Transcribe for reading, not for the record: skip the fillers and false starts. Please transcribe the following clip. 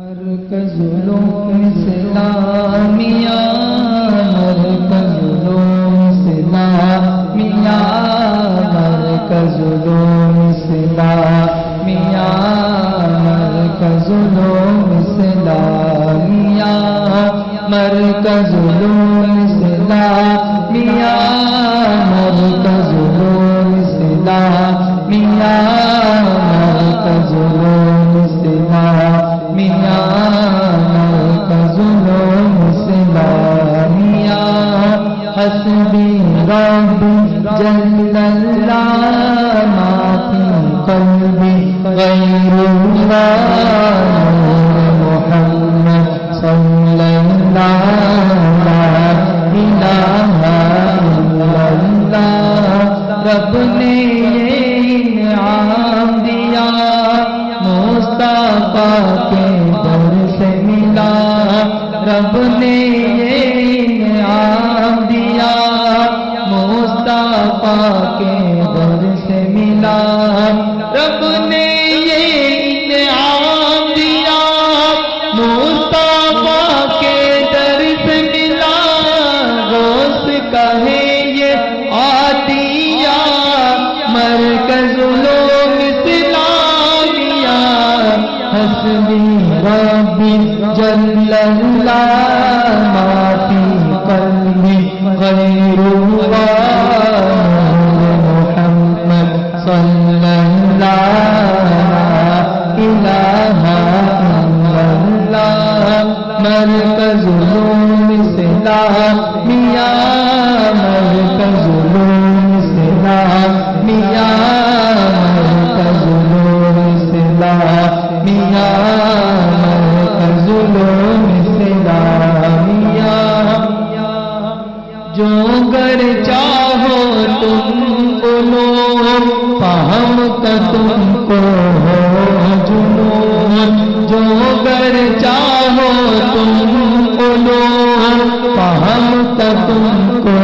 مرکز علوم اسلامیہ، مرکز علوم اسلامیہ، مرکز علوم اسلامیہ، مرکز علوم اسلامیہ، مرکز علوم اسلامیہ، مرکز علوم اسلامیہ، مرکز علوم اسلامیہ، مرکز علوم اسلامیہ، حسبی ربی جل اللہ ما فی قلبی غیر اللہ، محمد صلی اللہ لا الہ الا اللہ، رب نے انعام دیا مصطفیٰ کے در سے ملا، رب نے انعام دیا مصطفیٰ کے در سے ملا، رب نے انعام دیا مصطفیٰ کے در سے ملا، روز کہے یہ عطیہ مرکز علوم اسلامیہ، حسبی ربی جل اللہ ما فی قلبی غیر اللہ، محمد صلی اللہ لا الہ الا اللہ، مرکز علوم اسلامیہ، مرکز علوم اسلامیہ، مرکز علوم اسلامیہ، مرکز علوم اسلامیہ، جو گر چاہو تم بولو فہم کا تم کو ہو جنون، جو گر چاہو تم بولو فہم کا تم کو